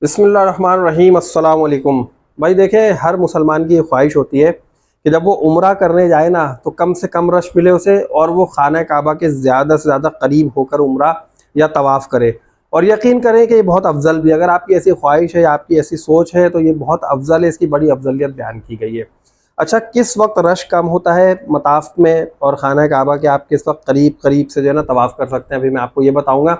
बिस्मिल्लाहिर्रहमानिर्रहीम अस्सलाम वालेकुम। भाई देखें, हर मुसलमान की ये ख्वाहिश होती है कि जब वो उम्रा करने जाए ना तो कम से कम रश मिले उसे और वो खाना काबा के ज़्यादा से ज़्यादा करीब होकर उम्रा या तवाफ़ करे। और यकीन करें कि ये बहुत अफजल भी, अगर आपकी ऐसी ख्वाहिश है या आपकी ऐसी सोच है तो ये बहुत अफजल है, इसकी बड़ी अफजलियत बयान की गई है। अच्छा, किस वक्त रश कम होता है मताफ़ में और खाना काबा के आप किस वक्त करीब करीब से जो है ना तवाफ़ कर सकते हैं, अभी मैं आपको ये बताऊँगा।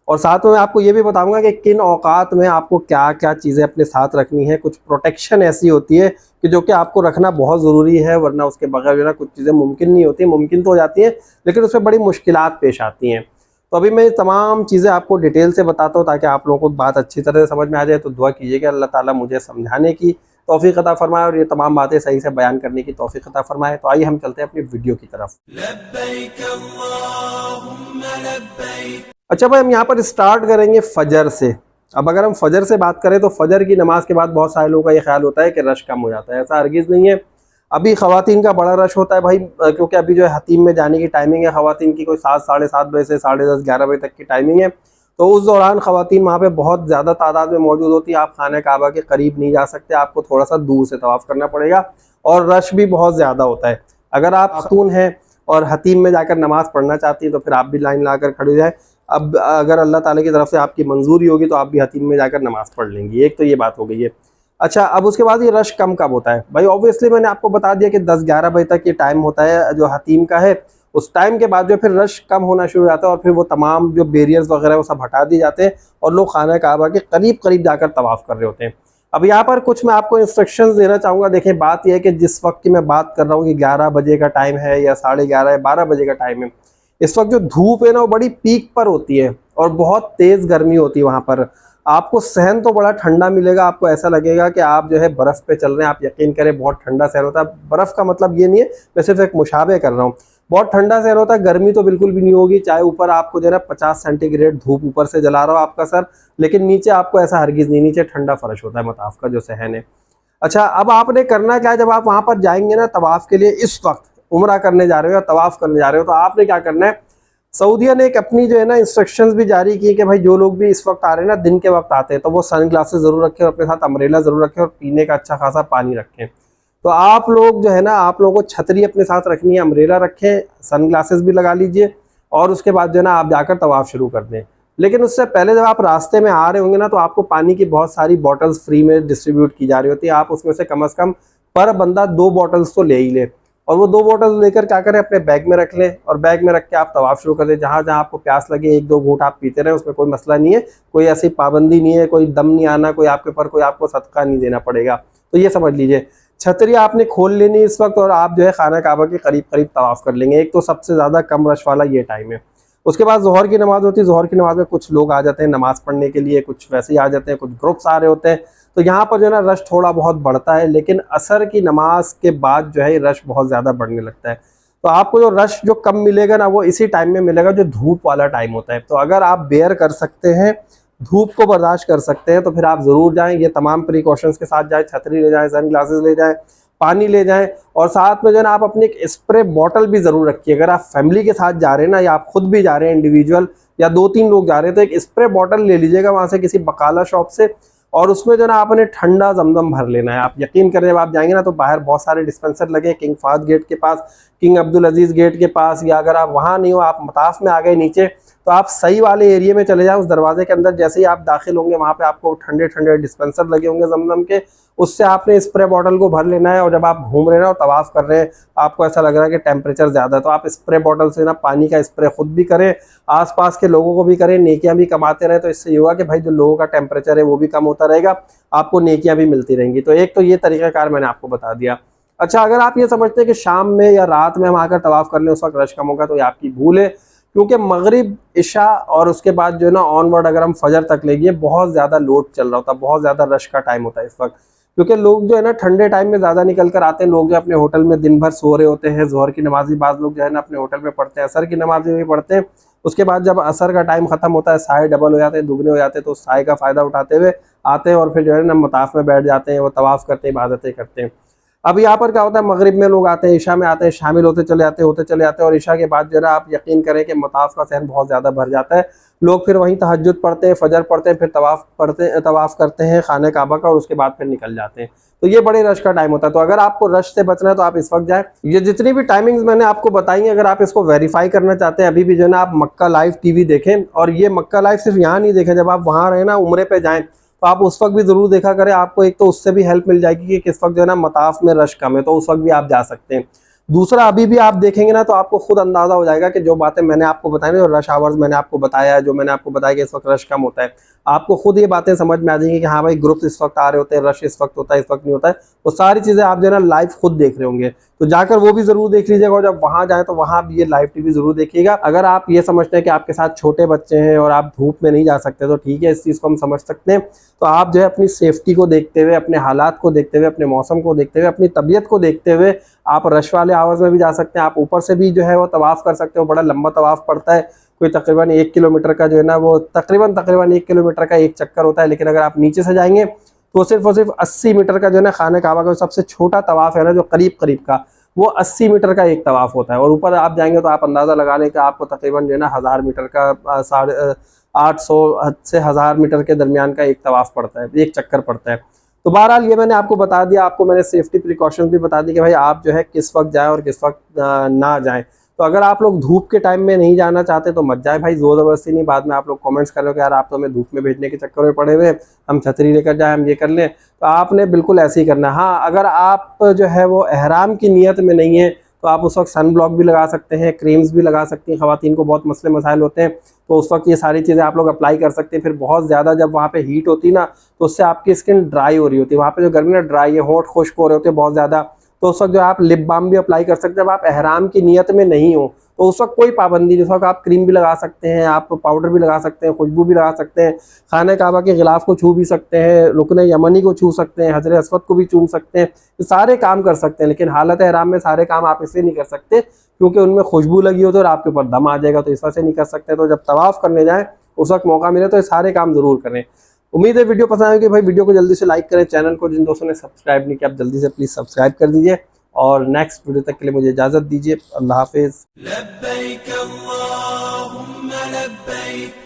और साथ में मैं आपको ये भी बताऊंगा कि किन औकात में आपको क्या क्या चीज़ें अपने साथ रखनी है। कुछ प्रोटेक्शन ऐसी होती है कि जो कि आपको रखना बहुत ज़रूरी है, वरना उसके बगैर जो ना कुछ चीज़ें मुमकिन नहीं होती, मुमकिन तो हो जाती हैं लेकिन उसमें बड़ी मुश्किलात पेश आती हैं। तो अभी मैं ये तमाम चीज़ें आपको डिटेल से बताता हूँ ताकि आप लोगों को बात अच्छी तरह से समझ में आ जाए। तो दुआ कीजिए कि अल्लाह ताला मुझे समझाने की तौफीक अता फरमाए और ये तमाम बातें सही से बयान करने की तौफीक अता फरमाए। तो आइए हम चलते हैं अपनी वीडियो की तरफ। लब्बैक अल्लाहुम्मा लब्बैक। अच्छा भाई, हम यहाँ पर स्टार्ट करेंगे फजर से। अब अगर हम फजर से बात करें तो फजर की नमाज के बाद बहुत सारे लोगों का ये ख्याल होता है कि रश कम हो जाता है। ऐसा हरगिज़ नहीं है। अभी ख़वातीन का बड़ा रश होता है भाई, क्योंकि अभी जो है हतीम में जाने की टाइमिंग है ख़वातीन की, कोई 7 साढ़े 7 बजे से 10:30 11 बजे तक की टाइमिंग है। तो उस दौरान ख़वातीन वहाँ पे बहुत ज़्यादा तादाद में मौजूद होती है। आप खाने काबा के करीब नहीं जा सकते, आपको थोड़ा सा दूर से तवाफ़ करना पड़ेगा और रश भी बहुत ज़्यादा होता है। अगर आप खातून हैं और हतीम में जाकर नमाज़ पढ़ना चाहती हैं तो फिर आप भी लाइन ला कर खड़े हो जाए। अब अगर अल्लाह ताला की तरफ से आपकी मंजूरी होगी तो आप भी हतीम में जाकर नमाज़ पढ़ लेंगी। एक तो ये बात हो गई है। अच्छा, अब उसके बाद ये रश कम कब होता है भाई? ऑब्वियसली मैंने आपको बता दिया कि 10-11 बजे तक ये टाइम होता है जो हतीम का है। उस टाइम के बाद जो फिर रश कम होना शुरू हो जाता है और फिर वो तमाम जो बैरियर्स वगैरह वो सब हटा दिए जाते हैं और लोग खाना काबा के करीब करीब जाकर तवाफ़ कर रहे होते हैं। अब यहाँ पर कुछ मैं आपको इंस्ट्रक्शंस देना चाहूँगा। देखिए, बात यह है कि जिस वक्त की मैं बात कर रहा हूँ कि 11 बजे का टाइम है या 11:30 या 12 बजे का टाइम है, इस वक्त जो धूप है ना वो बड़ी पीक पर होती है और बहुत तेज़ गर्मी होती है। वहाँ पर आपको सहन तो बड़ा ठंडा मिलेगा, आपको ऐसा लगेगा कि आप जो है बर्फ़ पे चल रहे हैं। आप यकीन करें, बहुत ठंडा सहन होता है। बर्फ़ का मतलब ये नहीं है, मैं सिर्फ एक मुशाबे कर रहा हूँ। बहुत ठंडा सहन होता है, गर्मी तो बिल्कुल भी नहीं होगी, चाहे ऊपर आपको जो है ना 50 सेंटीग्रेड धूप ऊपर से जला रहा हो आपका सर, लेकिन नीचे आपको ऐसा हरगिज़ नहीं, नीचे ठंडा फ़र्श होता है मताफ़ का जो सहन है। अच्छा, अब आपने करना क्या है, जब आप वहाँ पर जाएंगे ना तवाफ़ के लिए, इस वक्त उम्रा करने जा रहे हो या तवाफ़ करने जा रहे हो, तो आपने क्या करना है, सऊदीया ने एक अपनी जो है ना इंस्ट्रक्शंस भी जारी की है कि भाई जो लोग भी इस वक्त आ रहे हैं ना, दिन के वक्त आते हैं, तो वो सन ग्लासेस ज़रूर रखें और अपने साथ अम्ब्रेला ज़रूर रखें और पीने का अच्छा खासा पानी रखें। तो आप लोग जो है ना, आप लोगों को छतरी अपने साथ रखनी है, अम्ब्रेला रखें, सन ग्लासेस भी लगा लीजिए और उसके बाद जो है ना आप जाकर तवाफ़ शुरू कर दें। लेकिन उससे पहले जब आप रास्ते में आ रहे होंगे ना तो आपको पानी की बहुत सारी बॉटल्स फ्री में डिस्ट्रीब्यूट की जा रही होती है। आप उसमें से कम पर बंदा 2 बॉटल्स तो ले ही ले और वो 2 बॉटल्स लेकर क्या करें, अपने बैग में रख लें और बैग में रख के आप तवाफ़ शुरू कर दें। जहाँ जहाँ आपको प्यास लगे 1-2 घूंट आप पीते रहें, उसमें कोई मसला नहीं है, कोई ऐसी पाबंदी नहीं है, कोई दम नहीं आना, कोई आपके ऊपर कोई आपको सदका नहीं देना पड़ेगा। तो ये समझ लीजिए, छतरी आपने खोल लेनी इस वक्त और आप जो है खाना काबा के करीब करीब तवाफ़ कर लेंगे। एक तो सबसे ज़्यादा कम रश वाला ये टाइम है। उसके बाद ज़ोहर की नमाज़ होती है। ज़ोहर की नमाज़ में कुछ लोग आ जाते हैं नमाज़ पढ़ने के लिए, कुछ वैसे ही आ जाते हैं, कुछ ग्रुप्स आ रहे होते हैं, तो यहाँ पर जो है ना रश थोड़ा बहुत बढ़ता है। लेकिन असर की नमाज के बाद जो है रश बहुत ज़्यादा बढ़ने लगता है। तो आपको जो रश जो कम मिलेगा ना वो इसी टाइम में मिलेगा जो धूप वाला टाइम होता है। तो अगर आप बेयर कर सकते हैं, धूप को बर्दाश्त कर सकते हैं, तो फिर आप ज़रूर जाएँ। ये तमाम प्रिकॉशंस के साथ जाएँ, छतरी ले जाएँ, सन ग्लासेस ले जाएँ, पानी ले जाएँ और साथ में जो है ना आप अपनी एक स्प्रे बॉटल भी ज़रूर रखिए। अगर आप फैमिली के साथ जा रहे हैं ना या आप खुद भी जा रहे हैं इंडिविजुअल या 2-3 लोग जा रहे हैं, तो एक स्प्रे बॉटल ले लीजिएगा वहाँ से किसी बकाला शॉप से और उसमें जो ना आपने ठंडा ज़मज़म भर लेना है। आप यकीन करें, जब आप जाएंगे ना तो बाहर बहुत सारे डिस्पेंसर लगे हैं, किंग फाहद गेट के पास, किंग अब्दुल अजीज़ गेट के पास, या अगर आप वहाँ नहीं हो, आप मताफ में आ गए नीचे, तो आप सही वाले एरिया में चले जाएं। उस दरवाजे के अंदर जैसे ही आप दाखिल होंगे वहाँ पे आपको ठंडे ठंडे डिस्पेंसर लगे होंगे ज़मज़म के, उससे आपने स्प्रे बॉटल को भर लेना है। और जब आप घूम रहे हैं और तवाफ़ कर रहे हैं, आपको ऐसा लग रहा है कि टेम्परेचर ज़्यादा है, तो आप स्प्रे बॉटल से ना पानी का स्प्रे खुद भी करें, आसपास के लोगों को भी करें, नेकियां भी कमाते रहे। तो इससे ये होगा कि भाई जो लोगों का टेम्परेचर है वो भी कम होता रहेगा, आपको नेकियां भी मिलती रहेंगी। तो एक तो ये तरीक़ाकार मैंने आपको बता दिया। अच्छा, अगर आप ये समझते हैं कि शाम में या रात में हम आकर तवाफ़ कर लें उस वक्त रश कम होगा, तो ये आपकी भूल है। क्योंकि मगरिब, इशा और उसके बाद जो है ना ऑनवर्ड अगर हम फजर तक लेंगे, बहुत ज़्यादा लोड चल रहा होता है, बहुत ज़्यादा रश का टाइम होता है इस वक्त। क्योंकि लोग जो है ना ठंडे टाइम में ज़्यादा निकल कर आते हैं, लोग जो अपने होटल में दिन भर सो रहे होते हैं। ज़ोहर की नमाज भी बाज़ लोग जो है ना अपने होटल में पढ़ते हैं, असर की नमाज भी पढ़ते हैं। उसके बाद जब असर का टाइम ख़त्म होता है, साए डबल हो जाते हैं, दुगने हो जाते हैं, तो उस साए का फ़ायदा उठाते हुए आते हैं और फिर जो है ना मताफ़ में बैठ जाते हैं, वो तवाफ़ करते हैं, इबादतें करते हैं। अब यहाँ पर क्या होता है, मगरिब में लोग आते हैं, इशा में आते हैं, शामिल होते चले जाते हैं और इशा के बाद जो है ना आप यकीन करें कि मताफ़ का सहन बहुत ज़्यादा भर जाता है। लोग फिर वहीं तहज्जुद पढ़ते हैं, फजर पढ़ते हैं, फिर तवाफ़ करते हैं खाने काबा का और उसके बाद फिर निकल जाते हैं। तो ये बड़े रश का टाइम होता है। तो अगर आपको रश से बचना है तो आप इस वक्त जाएं। ये जितनी भी टाइमिंग्स मैंने आपको बताई हैं, अगर आप इसको वेरीफाई करना चाहते हैं अभी भी जो है ना, आप मक्का लाइव टीवी देखें। और ये मक्का लाइव सिर्फ यहाँ नहीं देखें, जब आप वहाँ रहे ना उम्रे पे जाएं तो आप उस वक्त भी ज़रूर देखा करें। आपको एक तो उससे भी हेल्प मिल जाएगी कि किस वक्त जो है ना मताफ में रश कम है, तो उस वक्त भी आप जा सकते हैं। दूसरा, अभी भी आप देखेंगे ना तो आपको खुद अंदाजा हो जाएगा कि जो बातें मैंने आपको बताई ना, जो रश आवर्स मैंने आपको बताया, जो मैंने आपको बताया कि इस वक्त रश कम होता है, आपको खुद ये बातें समझ में आ जाएंगी कि हाँ भाई ग्रुप्स इस वक्त आ रहे होते हैं, रश इस वक्त होता है, इस वक्त नहीं होता है। वो सारी चीज़ें आप जो है ना लाइव खुद देख रहे होंगे, तो जाकर वो भी ज़रूर देख लीजिएगा। और जब वहाँ जाए तो वहाँ भी ये लाइव टीवी ज़रूर देखिएगा। अगर आप ये समझते हैं कि आपके साथ छोटे बच्चे हैं और आप धूप में नहीं जा सकते तो ठीक है, इस चीज़ को हम समझ सकते हैं। तो आप जो है अपनी सेफ्टी को देखते हुए, अपने हालात को देखते हुए, अपने मौसम को देखते हुए, अपनी तबीयत को देखते हुए आप रश वाले आवर्स में भी जा सकते हैं। आप ऊपर से भी जो है वो तवाफ़ कर सकते हो। बड़ा लंबा तवाफ़ पड़ता है, कोई तकरीबन 1 किलोमीटर का जो है ना, वो तकरीबन 1 किलोमीटर का एक चक्कर होता है। लेकिन अगर आप नीचे से जाएंगे तो सिर्फ और सिर्फ 80 मीटर का जो है ना खाने काबा का सबसे छोटा तवाफ़ है ना, जो करीब का, वो 80 मीटर का एक तवाफ़ होता है। और ऊपर आप जाएंगे तो आप अंदाज़ा लगा लें कि आपको तकरीबन जो है ना 1000 मीटर का 800 से 1000 मीटर के दरमियान का एक तवाफ़ पड़ता है, एक चक्कर पड़ता है। तो बहरहाल ये मैंने आपको बता दिया, आपको मैंने सेफ्टी प्रिकॉशंस भी बता दी कि भाई आप जो है किस वक्त जाएं और किस वक्त ना जाएं। तो अगर आप लोग धूप के टाइम में नहीं जाना चाहते तो मत जाए भाई, जोर ज़बरदस्ती नहीं। बाद में आप लोग कमेंट्स कर रहे हो कि यार आप तो हमें धूप में भेजने के चक्कर में पड़े हुए, हम छतरी लेकर जाएं, हम ये कर लें। तो आपने बिल्कुल ऐसे ही करना है। हाँ, अगर आप जो है वो एहराम की नीयत में नहीं है तो आप उस वक्त सन ब्लॉक भी लगा सकते हैं, क्रीम्स भी लगा सकती हैं। ख़वातीन को बहुत मसले मसाइल होते हैं, तो उस वक्त ये सारी चीज़ें आप लोग अप्लाई कर सकते हैं। फिर बहुत ज़्यादा जब वहाँ पे हीट होती ना तो उससे आपकी स्किन ड्राई हो रही होती है, वहाँ पे जो गर्मी ना ड्राई है, होंठ खुश्क हो रहे होते हैं बहुत ज़्यादा, तो उस वक्त जो आप लिप बाम भी अप्लाई कर सकते हैं। जब आप एहराम की नीयत में नहीं हो तो उस वक्त कोई पाबंदी नहीं, उस वक्त आप क्रीम भी लगा सकते हैं, आप पाउडर भी लगा सकते हैं, खुशबू भी लगा सकते हैं, खाने काबा के गिलाफ को छू भी सकते हैं, रुकने यमनी को छू सकते हैं, हजर अस्वद को भी चूम सकते हैं, ये सारे काम कर सकते हैं। लेकिन हालत एहराम में सारे काम आप इसलिए नहीं कर सकते क्योंकि उनमें खुशबू लगी हो तो और आपके ऊपर दम आ जाएगा, तो इस वजह से नहीं कर सकते। तो जब तवाफ़ करने जाएँ उस वक्त मौका मिले तो ये सारे काम ज़रूर करें। उम्मीद है वीडियो पसंद आएगी भाई। वीडियो को जल्दी से लाइक करें, चैनल को जिन दोस्तों ने सब्सक्राइब नहीं किया आप जल्दी से प्लीज़ सब्सक्राइब कर दीजिए। और नेक्स्ट वीडियो तक के लिए मुझे इजाज़त दीजिए। अल्लाह हाफिज़।